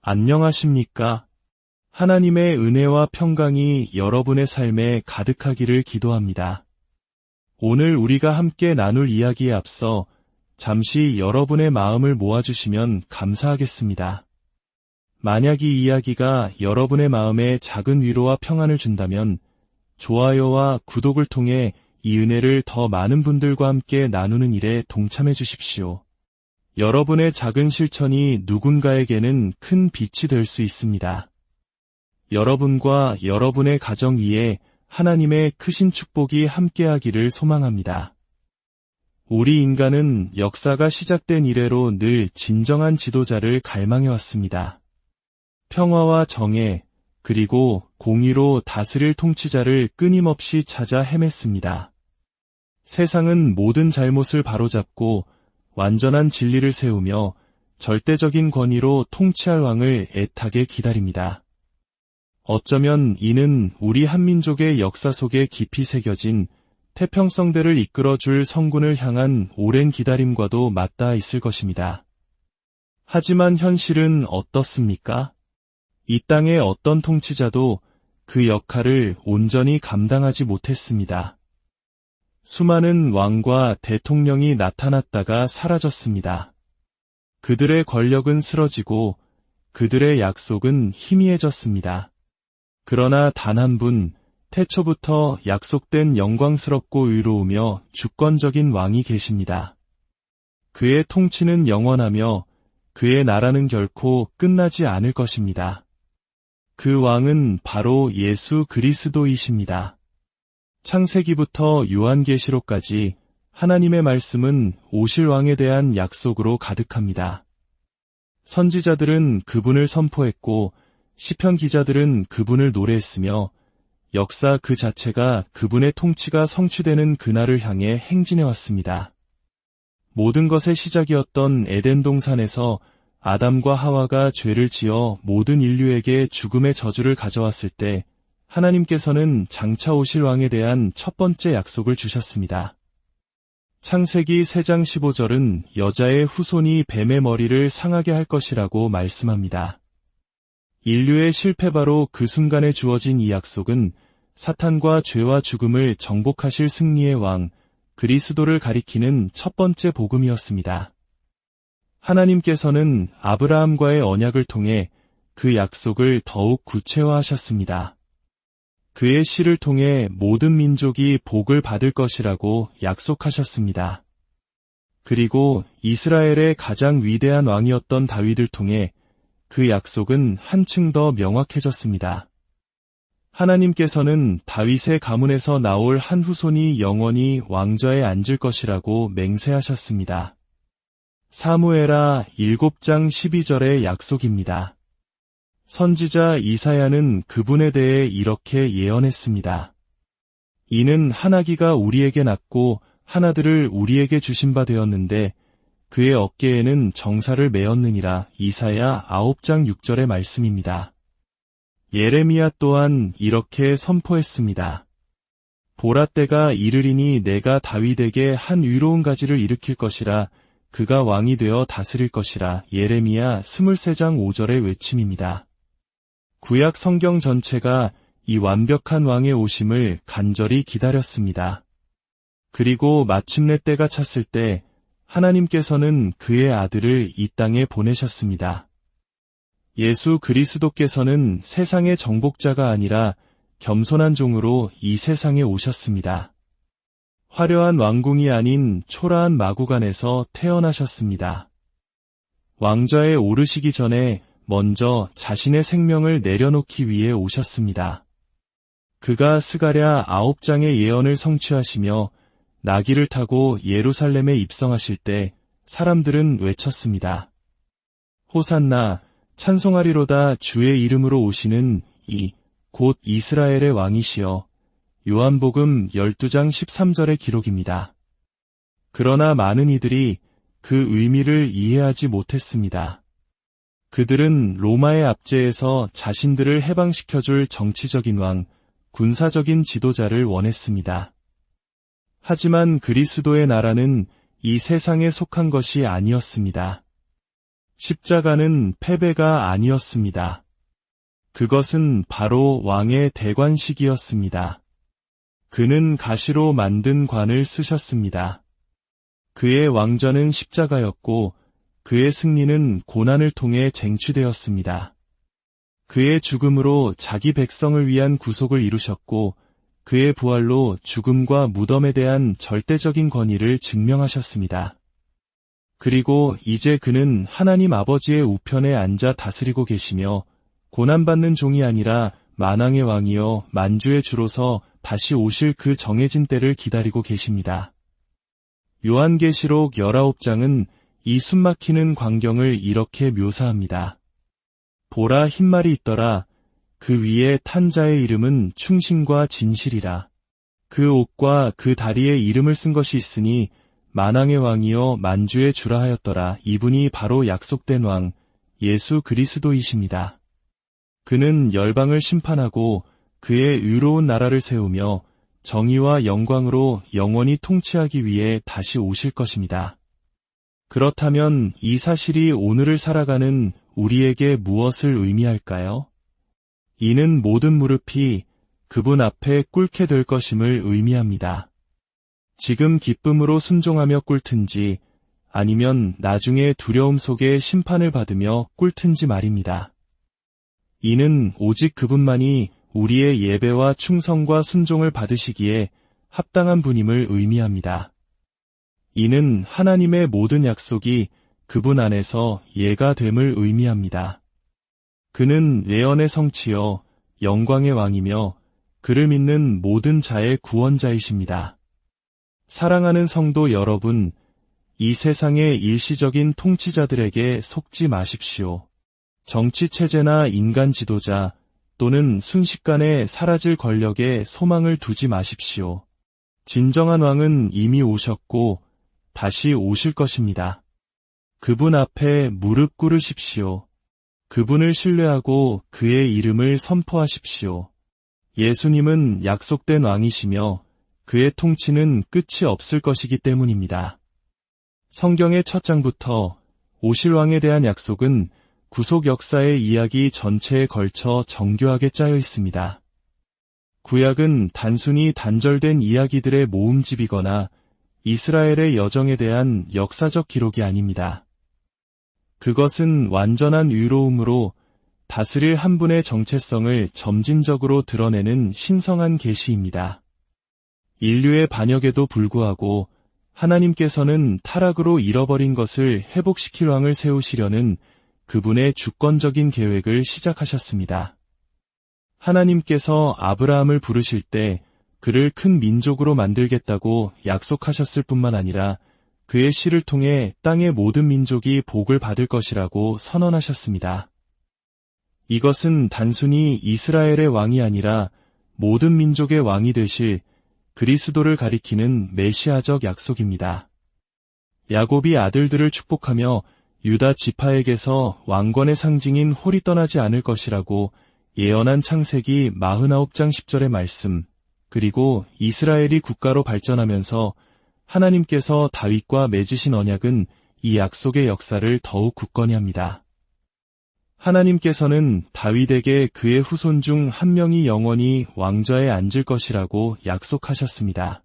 안녕하십니까? 하나님의 은혜와 평강이 여러분의 삶에 가득하기를 기도합니다. 오늘 우리가 함께 나눌 이야기에 앞서 잠시 여러분의 마음을 모아주시면 감사하겠습니다. 만약 이 이야기가 여러분의 마음에 작은 위로와 평안을 준다면 좋아요와 구독을 통해 이 은혜를 더 많은 분들과 함께 나누는 일에 동참해 주십시오. 여러분의 작은 실천이 누군가에게는 큰 빛이 될 수 있습니다. 여러분과 여러분의 가정 위에 하나님의 크신 축복이 함께하기를 소망합니다. 우리 인간은 역사가 시작된 이래로 늘 진정한 지도자를 갈망해왔습니다. 평화와 정의, 그리고 공의로 다스릴 통치자를 끊임없이 찾아 헤맸습니다. 세상은 모든 잘못을 바로잡고 완전한 진리를 세우며 절대적인 권위로 통치할 왕을 애타게 기다립니다. 어쩌면 이는 우리 한민족의 역사 속에 깊이 새겨진 태평성대를 이끌어줄 성군을 향한 오랜 기다림과도 맞닿아 있을 것입니다. 하지만 현실은 어떻습니까? 이 땅의 어떤 통치자도 그 역할을 온전히 감당하지 못했습니다. 수많은 왕과 대통령이 나타났다가 사라졌습니다. 그들의 권력은 쓰러지고 그들의 약속은 희미해졌습니다. 그러나 단 한 분, 태초부터 약속된 영광스럽고 의로우며 주권적인 왕이 계십니다. 그의 통치는 영원하며 그의 나라는 결코 끝나지 않을 것입니다. 그 왕은 바로 예수 그리스도이십니다. 창세기부터 요한계시록까지 하나님의 말씀은 오실 왕에 대한 약속으로 가득합니다. 선지자들은 그분을 선포했고 시편 기자들은 그분을 노래했으며 역사 그 자체가 그분의 통치가 성취되는 그날을 향해 행진해왔습니다. 모든 것의 시작이었던 에덴 동산에서 아담과 하와가 죄를 지어 모든 인류에게 죽음의 저주를 가져왔을 때 하나님께서는 장차 오실 왕에 대한 첫 번째 약속을 주셨습니다. 창세기 3장 15절은 여자의 후손이 뱀의 머리를 상하게 할 것이라고 말씀합니다. 인류의 실패바로 그 순간에 주어진 이 약속은 사탄과 죄와 죽음을 정복하실 승리의 왕, 그리스도를 가리키는 첫 번째 복음이었습니다. 하나님께서는 아브라함과의 언약을 통해 그 약속을 더욱 구체화하셨습니다. 그의 씨를 통해 모든 민족이 복을 받을 것이라고 약속하셨습니다. 그리고 이스라엘의 가장 위대한 왕이었던 다윗을 통해 그 약속은 한층 더 명확해졌습니다. 하나님께서는 다윗의 가문에서 나올 한 후손이 영원히 왕좌에 앉을 것이라고 맹세하셨습니다. 사무엘하 7장 12절의 약속입니다. 선지자 이사야는 그분에 대해 이렇게 예언했습니다. 이는 한 아기가 우리에게 낳고 한 아들을 우리에게 주신 바 되었는데 그의 어깨에는 정사를 메었느니라. 이사야 9장 6절의 말씀입니다. 예레미야 또한 이렇게 선포했습니다. 보라 때가 이르리니 내가 다윗에게 한 의로운 가지를 일으킬 것이라. 그가 왕이 되어 다스릴 것이라. 예레미야 23장 5절의 외침입니다. 구약 성경 전체가 이 완벽한 왕의 오심을 간절히 기다렸습니다. 그리고 마침내 때가 찼을 때 하나님께서는 그의 아들을 이 땅에 보내셨습니다. 예수 그리스도께서는 세상의 정복자가 아니라 겸손한 종으로 이 세상에 오셨습니다. 화려한 왕궁이 아닌 초라한 마구간에서 태어나셨습니다. 왕좌에 오르시기 전에 먼저 자신의 생명을 내려놓기 위해 오셨습니다. 그가 스가랴 9장의 예언을 성취하시며 나귀를 타고 예루살렘에 입성하실 때 사람들은 외쳤습니다. 호산나, 찬송하리로다 주의 이름으로 오시는 이 곧 이스라엘의 왕이시여. 요한복음 12장 13절의 기록입니다. 그러나 많은 이들이 그 의미를 이해하지 못했습니다. 그들은 로마의 압제에서 자신들을 해방시켜줄 정치적인 왕, 군사적인 지도자를 원했습니다. 하지만 그리스도의 나라는 이 세상에 속한 것이 아니었습니다. 십자가는 패배가 아니었습니다. 그것은 바로 왕의 대관식이었습니다. 그는 가시로 만든 관을 쓰셨습니다. 그의 왕좌는 십자가였고 그의 승리는 고난을 통해 쟁취되었습니다. 그의 죽음으로 자기 백성을 위한 구속을 이루셨고 그의 부활로 죽음과 무덤에 대한 절대적인 권위를 증명하셨습니다. 그리고 이제 그는 하나님 아버지의 우편에 앉아 다스리고 계시며 고난받는 종이 아니라 만왕의 왕이여 만주의 주로서 다시 오실 그 정해진 때를 기다리고 계십니다. 요한계시록 19장은 이 숨막히는 광경을 이렇게 묘사합니다. 보라 흰말이 있더라. 그 위에 탄 자의 이름은 충신과 진실이라. 그 옷과 그 다리에 이름을 쓴 것이 있으니 만왕의 왕이여 만주의 주라 하였더라. 이분이 바로 약속된 왕 예수 그리스도이십니다. 그는 열방을 심판하고 그의 의로운 나라를 세우며 정의와 영광으로 영원히 통치하기 위해 다시 오실 것입니다. 그렇다면 이 사실이 오늘을 살아가는 우리에게 무엇을 의미할까요? 이는 모든 무릎이 그분 앞에 꿇게 될 것임을 의미합니다. 지금 기쁨으로 순종하며 꿇든지 아니면 나중에 두려움 속에 심판을 받으며 꿇든지 말입니다. 이는 오직 그분만이 우리의 예배와 충성과 순종을 받으시기에 합당한 분임을 의미합니다. 이는 하나님의 모든 약속이 그분 안에서 예가 됨을 의미합니다. 그는 예언의 성취여 영광의 왕이며 그를 믿는 모든 자의 구원자이십니다. 사랑하는 성도 여러분, 이 세상의 일시적인 통치자들에게 속지 마십시오. 정치 체제나 인간 지도자 또는 순식간에 사라질 권력에 소망을 두지 마십시오. 진정한 왕은 이미 오셨고 다시 오실 것입니다. 그분 앞에 무릎 꿇으십시오. 그분을 신뢰하고 그의 이름을 선포하십시오. 예수님은 약속된 왕이시며 그의 통치는 끝이 없을 것이기 때문입니다. 성경의 첫 장부터 오실 왕에 대한 약속은 구속 역사의 이야기 전체에 걸쳐 정교하게 짜여 있습니다. 구약은 단순히 단절된 이야기들의 모음집이거나 이스라엘의 여정에 대한 역사적 기록이 아닙니다. 그것은 완전한 의로움으로 다스릴 한 분의 정체성을 점진적으로 드러내는 신성한 계시입니다. 인류의 반역에도 불구하고 하나님께서는 타락으로 잃어버린 것을 회복시킬 왕을 세우시려는 그분의 주권적인 계획을 시작하셨습니다. 하나님께서 아브라함을 부르실 때 그를 큰 민족으로 만들겠다고 약속하셨을 뿐만 아니라 그의 씨를 통해 땅의 모든 민족이 복을 받을 것이라고 선언하셨습니다. 이것은 단순히 이스라엘의 왕이 아니라 모든 민족의 왕이 되실 그리스도를 가리키는 메시아적 약속입니다. 야곱이 아들들을 축복하며 유다 지파에게서 왕권의 상징인 홀이 떠나지 않을 것이라고 예언한 창세기 49장 10절의 말씀, 그리고 이스라엘이 국가로 발전하면서 하나님께서 다윗과 맺으신 언약은 이 약속의 역사를 더욱 굳건히 합니다. 하나님께서는 다윗에게 그의 후손 중 한 명이 영원히 왕좌에 앉을 것이라고 약속하셨습니다.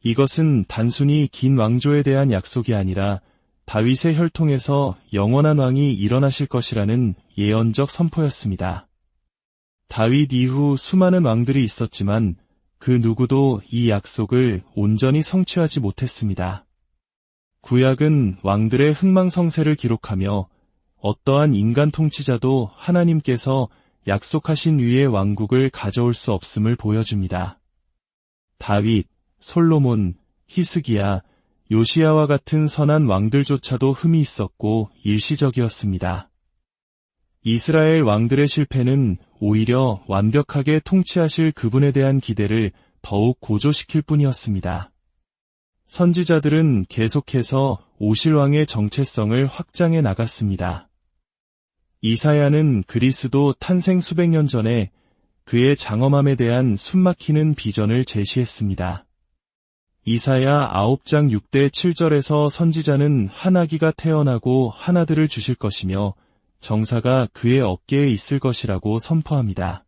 이것은 단순히 긴 왕조에 대한 약속이 아니라 다윗의 혈통에서 영원한 왕이 일어나실 것이라는 예언적 선포였습니다. 다윗 이후 수많은 왕들이 있었지만 그 누구도 이 약속을 온전히 성취하지 못했습니다. 구약은 왕들의 흥망성쇠를 기록하며 어떠한 인간 통치자도 하나님께서 약속하신 위의 왕국을 가져올 수 없음을 보여줍니다. 다윗, 솔로몬, 히스기야, 요시야와 같은 선한 왕들조차도 흠이 있었고 일시적이었습니다. 이스라엘 왕들의 실패는 오히려 완벽하게 통치하실 그분에 대한 기대를 더욱 고조시킬 뿐이었습니다. 선지자들은 계속해서 오실 왕의 정체성을 확장해 나갔습니다. 이사야는 그리스도 탄생 수백 년 전에 그의 장엄함에 대한 숨막히는 비전을 제시했습니다. 이사야 9장 6대 7절에서 선지자는 한 아기가 태어나고 한 아들을 주실 것이며 정사가 그의 어깨에 있을 것이라고 선포합니다.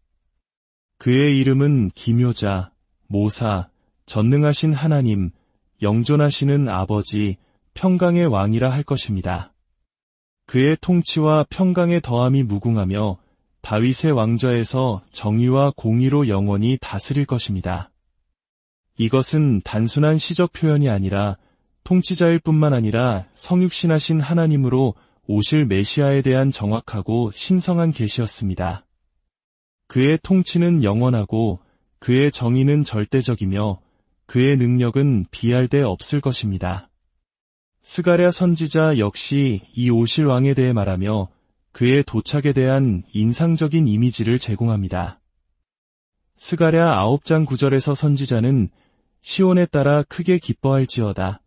그의 이름은 기묘자, 모사, 전능하신 하나님, 영존하시는 아버지, 평강의 왕이라 할 것입니다. 그의 통치와 평강의 더함이 무궁하며 다윗의 왕좌에서 정의와 공의로 영원히 다스릴 것입니다. 이것은 단순한 시적 표현이 아니라 통치자일 뿐만 아니라 성육신하신 하나님으로 오실 메시아에 대한 정확하고 신성한 계시였습니다. 그의 통치는 영원하고 그의 정의는 절대적이며 그의 능력은 비할 데 없을 것입니다. 스가랴 선지자 역시 이 오실 왕에 대해 말하며 그의 도착에 대한 인상적인 이미지를 제공합니다. 스가랴 9장 9절에서 선지자는 시온에 따라 크게 기뻐할지어다.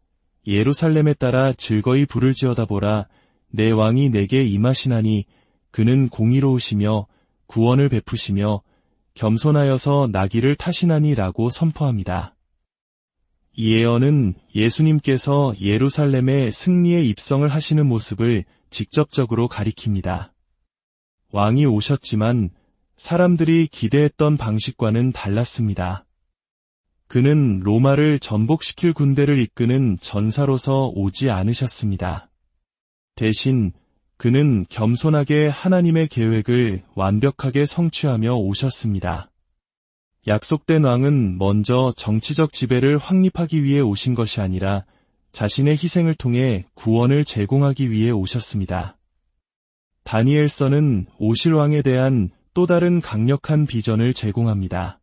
예루살렘에 따라 즐거이 부를지어다 보라. 내 왕이 내게 임하시나니 그는 공의로우시며 구원을 베푸시며 겸손하여서 나귀를 타시나니 라고 선포합니다. 이 예언은 예수님께서 예루살렘의 승리의 입성을 하시는 모습을 직접적으로 가리킵니다. 왕이 오셨지만 사람들이 기대했던 방식과는 달랐습니다. 그는 로마를 전복시킬 군대를 이끄는 전사로서 오지 않으셨습니다. 대신 그는 겸손하게 하나님의 계획을 완벽하게 성취하며 오셨습니다. 약속된 왕은 먼저 정치적 지배를 확립하기 위해 오신 것이 아니라 자신의 희생을 통해 구원을 제공하기 위해 오셨습니다. 다니엘서는 오실 왕에 대한 또 다른 강력한 비전을 제공합니다.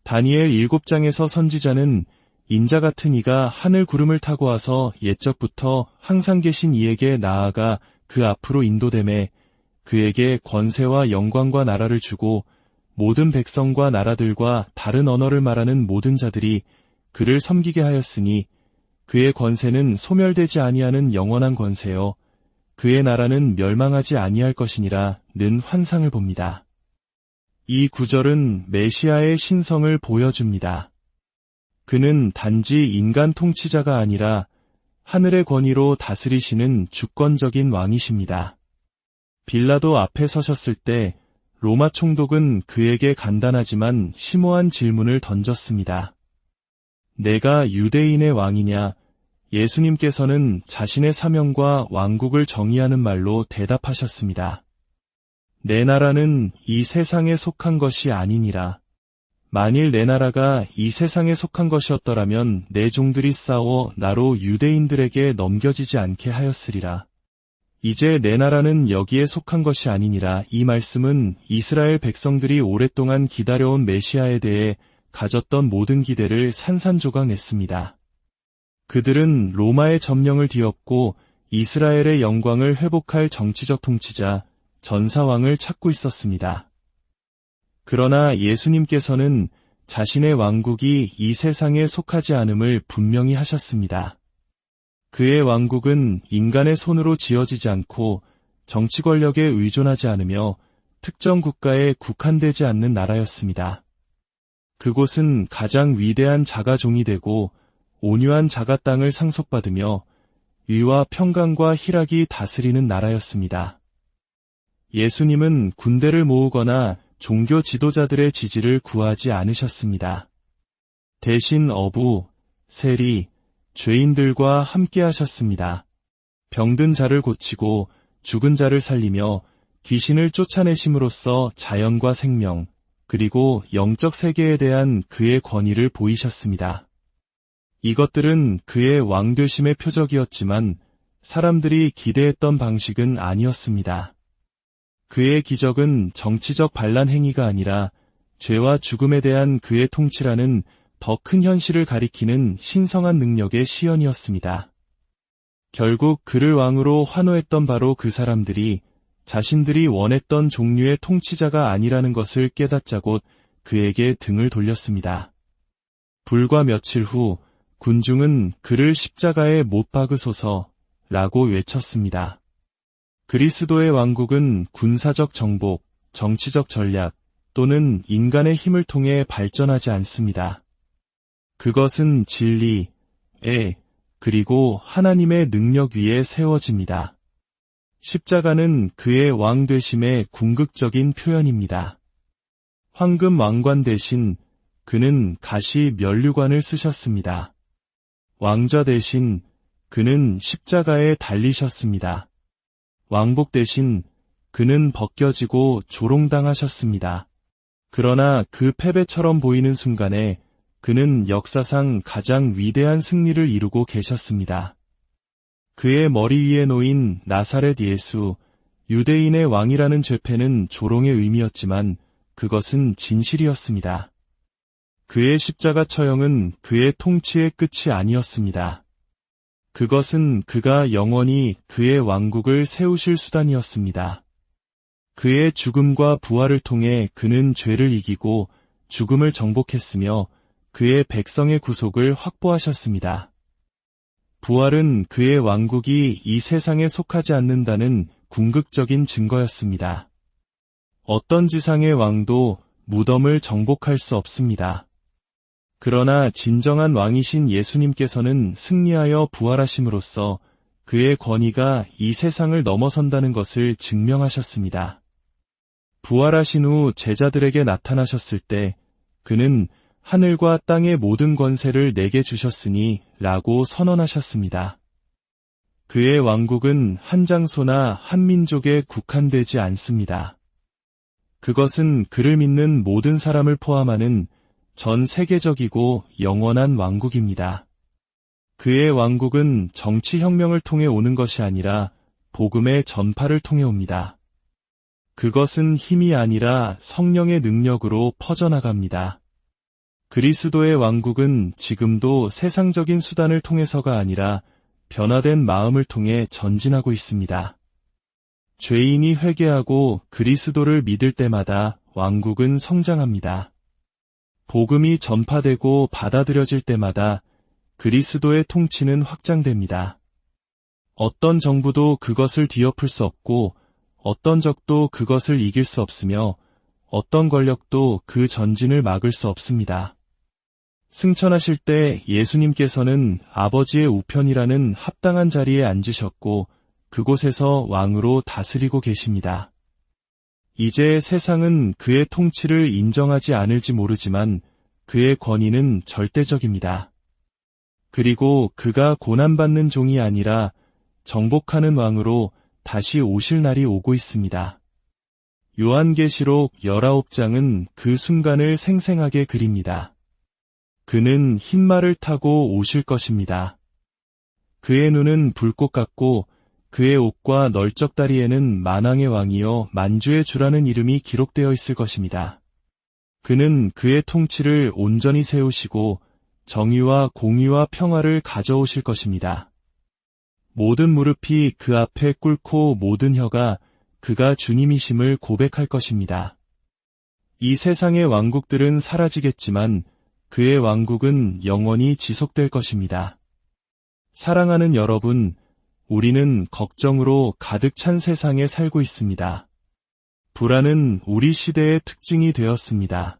다니엘 7장에서 선지자는 인자 같은 이가 하늘 구름을 타고 와서 옛적부터 항상 계신 이에게 나아가 그 앞으로 인도되매 그에게 권세와 영광과 나라를 주고 모든 백성과 나라들과 다른 언어를 말하는 모든 자들이 그를 섬기게 하였으니 그의 권세는 소멸되지 아니하는 영원한 권세요 그의 나라는 멸망하지 아니할 것이니라 는 환상을 봅니다. 이 구절은 메시아의 신성을 보여줍니다. 그는 단지 인간 통치자가 아니라 하늘의 권위로 다스리시는 주권적인 왕이십니다. 빌라도 앞에 서셨을 때 로마 총독은 그에게 간단하지만 심오한 질문을 던졌습니다. 내가 유대인의 왕이냐? 예수님께서는 자신의 사명과 왕국을 정의하는 말로 대답하셨습니다. 내 나라는 이 세상에 속한 것이 아니니라. 만일 내 나라가 이 세상에 속한 것이었더라면 내 종들이 싸워 나로 유대인들에게 넘겨지지 않게 하였으리라. 이제 내 나라는 여기에 속한 것이 아니니라. 이 말씀은 이스라엘 백성들이 오랫동안 기다려온 메시아에 대해 가졌던 모든 기대를 산산조각냈습니다. 그들은 로마의 점령을 뒤엎고 이스라엘의 영광을 회복할 정치적 통치자, 전사왕을 찾고 있었습니다. 그러나 예수님께서는 자신의 왕국이 이 세상에 속하지 않음을 분명히 하셨습니다. 그의 왕국은 인간의 손으로 지어지지 않고 정치 권력에 의존하지 않으며 특정 국가에 국한되지 않는 나라였습니다. 그곳은 가장 위대한 자가 종이 되고 온유한 자가 땅을 상속받으며 위와 평강과 희락이 다스리는 나라였습니다. 예수님은 군대를 모으거나 종교 지도자들의 지지를 구하지 않으셨습니다. 대신 어부, 세리, 죄인들과 함께 하셨습니다. 병든 자를 고치고 죽은 자를 살리며 귀신을 쫓아내심으로써 자연과 생명, 그리고 영적 세계에 대한 그의 권위를 보이셨습니다. 이것들은 그의 왕되심의 표적이었지만 사람들이 기대했던 방식은 아니었습니다. 그의 기적은 정치적 반란 행위가 아니라 죄와 죽음에 대한 그의 통치라는 더 큰 현실을 가리키는 신성한 능력의 시연이었습니다. 결국 그를 왕으로 환호했던 바로 그 사람들이 자신들이 원했던 종류의 통치자가 아니라는 것을 깨닫자곧 그에게 등을 돌렸습니다. 불과 며칠 후 군중은 그를 십자가에 못 박으소서라고 외쳤습니다. 그리스도의 왕국은 군사적 정복, 정치적 전략 또는 인간의 힘을 통해 발전하지 않습니다. 그것은 진리에 그리고 하나님의 능력 위에 세워집니다. 십자가는 그의 왕 되심의 궁극적인 표현입니다. 황금 왕관 대신 그는 가시 면류관을 쓰셨습니다. 왕좌 대신 그는 십자가에 달리셨습니다. 왕복 대신 그는 벗겨지고 조롱당하셨습니다. 그러나 그 패배처럼 보이는 순간에 그는 역사상 가장 위대한 승리를 이루고 계셨습니다. 그의 머리 위에 놓인 나사렛 예수, 유대인의 왕이라는 죄패는 조롱의 의미였지만 그것은 진실이었습니다. 그의 십자가 처형은 그의 통치의 끝이 아니었습니다. 그것은 그가 영원히 그의 왕국을 세우실 수단이었습니다. 그의 죽음과 부활을 통해 그는 죄를 이기고 죽음을 정복했으며 그의 백성의 구속을 확보하셨습니다. 부활은 그의 왕국이 이 세상에 속하지 않는다는 궁극적인 증거였습니다. 어떤 지상의 왕도 무덤을 정복할 수 없습니다. 그러나 진정한 왕이신 예수님께서는 승리하여 부활하심으로써 그의 권위가 이 세상을 넘어선다는 것을 증명하셨습니다. 부활하신 후 제자들에게 나타나셨을 때 그는 하늘과 땅의 모든 권세를 내게 주셨으니 라고 선언하셨습니다. 그의 왕국은 한 장소나 한 민족에 국한되지 않습니다. 그것은 그를 믿는 모든 사람을 포함하는 전 세계적이고 영원한 왕국입니다. 그의 왕국은 정치혁명을 통해 오는 것이 아니라 복음의 전파를 통해 옵니다. 그것은 힘이 아니라 성령의 능력으로 퍼져나갑니다. 그리스도의 왕국은 지금도 세상적인 수단을 통해서가 아니라 변화된 마음을 통해 전진하고 있습니다. 죄인이 회개하고 그리스도를 믿을 때마다 왕국은 성장합니다. 복음이 전파되고 받아들여질 때마다 그리스도의 통치는 확장됩니다. 어떤 정부도 그것을 뒤엎을 수 없고 어떤 적도 그것을 이길 수 없으며 어떤 권력도 그 전진을 막을 수 없습니다. 승천하실 때 예수님께서는 아버지의 우편이라는 합당한 자리에 앉으셨고 그곳에서 왕으로 다스리고 계십니다. 이제 세상은 그의 통치를 인정하지 않을지 모르지만 그의 권위는 절대적입니다. 그리고 그가 고난받는 종이 아니라 정복하는 왕으로 다시 오실 날이 오고 있습니다. 요한계시록 19장은 그 순간을 생생하게 그립니다. 그는 흰 말을 타고 오실 것입니다. 그의 눈은 불꽃 같고 그의 옷과 널쩍다리에는 만왕의 왕이요 만주의 주라는 이름이 기록되어 있을 것입니다. 그는 그의 통치를 온전히 세우시고 정의와 공의와 평화를 가져오실 것입니다. 모든 무릎이 그 앞에 꿇고 모든 혀가 그가 주님이심을 고백할 것입니다. 이 세상의 왕국들은 사라지겠지만 그의 왕국은 영원히 지속될 것입니다. 사랑하는 여러분, 우리는 걱정으로 가득 찬 세상에 살고 있습니다. 불안은 우리 시대의 특징이 되었습니다.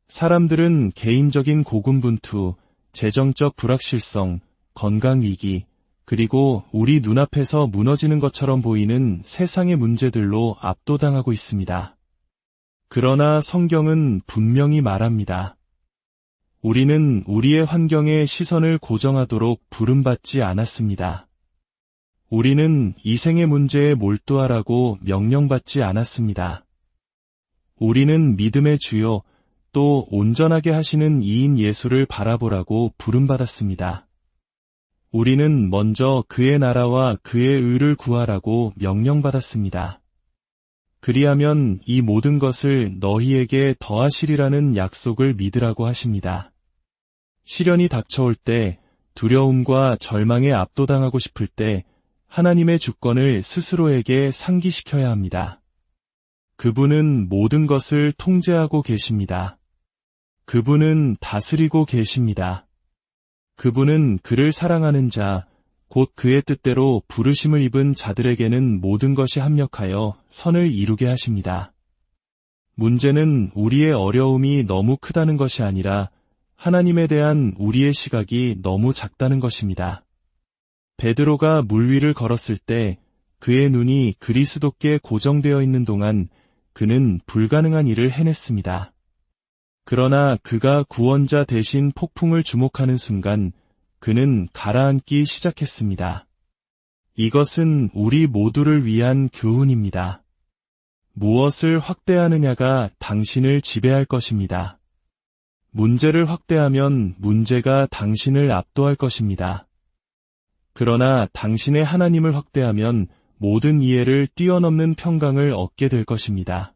사람들은 개인적인 고군분투, 재정적 불확실성, 건강위기, 그리고 우리 눈앞에서 무너지는 것처럼 보이는 세상의 문제들로 압도당하고 있습니다. 그러나 성경은 분명히 말합니다. 우리는 우리의 환경에 시선을 고정하도록 부름받지 않았습니다. 우리는 이생의 문제에 몰두하라고 명령받지 않았습니다. 우리는 믿음의 주요 또 온전하게 하시는 이인 예수를 바라보라고 부름받았습니다. 우리는 먼저 그의 나라와 그의 의를 구하라고 명령받았습니다. 그리하면 이 모든 것을 너희에게 더하시리라는 약속을 믿으라고 하십니다. 시련이 닥쳐올 때, 두려움과 절망에 압도당하고 싶을 때 하나님의 주권을 스스로에게 상기시켜야 합니다. 그분은 모든 것을 통제하고 계십니다. 그분은 다스리고 계십니다. 그분은 그를 사랑하는 자, 곧 그의 뜻대로 부르심을 입은 자들에게는 모든 것이 합력하여 선을 이루게 하십니다. 문제는 우리의 어려움이 너무 크다는 것이 아니라 하나님에 대한 우리의 시각이 너무 작다는 것입니다. 베드로가 물 위를 걸었을 때 그의 눈이 그리스도께 고정되어 있는 동안 그는 불가능한 일을 해냈습니다. 그러나 그가 구원자 대신 폭풍을 주목하는 순간 그는 가라앉기 시작했습니다. 이것은 우리 모두를 위한 교훈입니다. 무엇을 확대하느냐가 당신을 지배할 것입니다. 문제를 확대하면 문제가 당신을 압도할 것입니다. 그러나 당신의 하나님을 확대하면 모든 이해를 뛰어넘는 평강을 얻게 될 것입니다.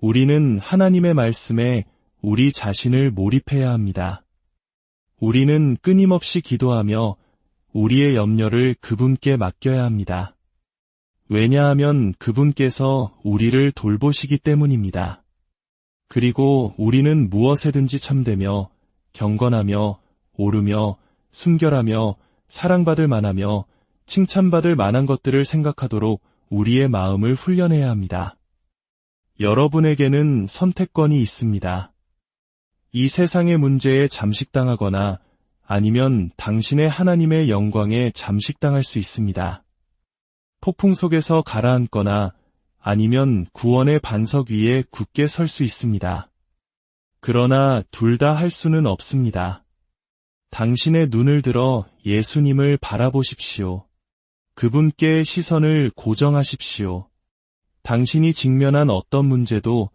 우리는 하나님의 말씀에 우리 자신을 몰입해야 합니다. 우리는 끊임없이 기도하며 우리의 염려를 그분께 맡겨야 합니다. 왜냐하면 그분께서 우리를 돌보시기 때문입니다. 그리고 우리는 무엇에든지 참되며 경건하며 오르며 순결하며 사랑받을 만하며 칭찬받을 만한 것들을 생각하도록 우리의 마음을 훈련해야 합니다. 여러분에게는 선택권이 있습니다. 이 세상의 문제에 잠식당하거나 아니면 당신의 하나님의 영광에 잠식당할 수 있습니다. 폭풍 속에서 가라앉거나 아니면 구원의 반석 위에 굳게 설 수 있습니다. 그러나 둘 다 할 수는 없습니다. 당신의 눈을 들어 예수님을 바라보십시오. 그분께 시선을 고정하십시오. 당신이 직면한 어떤 문제도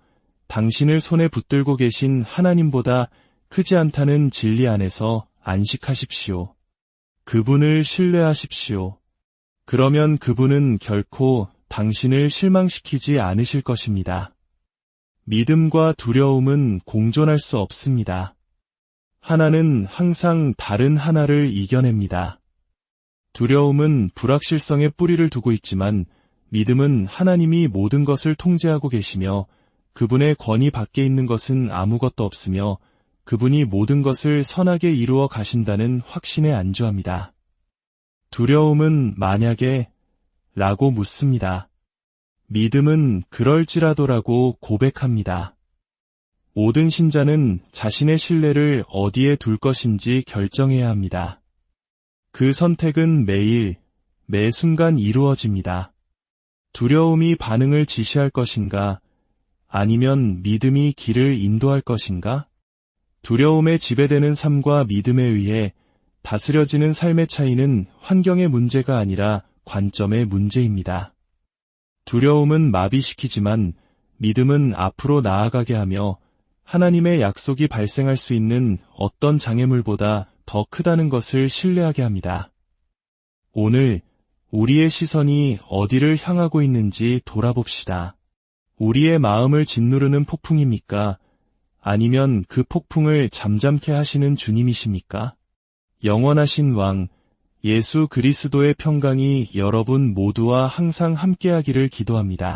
당신을 손에 붙들고 계신 하나님보다 크지 않다는 진리 안에서 안식하십시오. 그분을 신뢰하십시오. 그러면 그분은 결코 당신을 실망시키지 않으실 것입니다. 믿음과 두려움은 공존할 수 없습니다. 하나는 항상 다른 하나를 이겨냅니다. 두려움은 불확실성에 뿌리를 두고 있지만 믿음은 하나님이 모든 것을 통제하고 계시며 그분의 권위 밖에 있는 것은 아무것도 없으며 그분이 모든 것을 선하게 이루어 가신다는 확신에 안주합니다. 두려움은 만약에 라고 묻습니다. 믿음은 그럴지라도라고 고백합니다. 모든 신자는 자신의 신뢰를 어디에 둘 것인지 결정해야 합니다. 그 선택은 매일, 매 순간 이루어집니다. 두려움이 반응을 지시할 것인가? 아니면 믿음이 길을 인도할 것인가? 두려움에 지배되는 삶과 믿음에 의해 다스려지는 삶의 차이는 환경의 문제가 아니라 관점의 문제입니다. 두려움은 마비시키지만 믿음은 앞으로 나아가게 하며 하나님의 약속이 발생할 수 있는 어떤 장애물보다 더 크다는 것을 신뢰하게 합니다. 오늘 우리의 시선이 어디를 향하고 있는지 돌아봅시다. 우리의 마음을 짓누르는 폭풍입니까? 아니면 그 폭풍을 잠잠케 하시는 주님이십니까? 영원하신 왕, 예수 그리스도의 평강이 여러분 모두와 항상 함께하기를 기도합니다.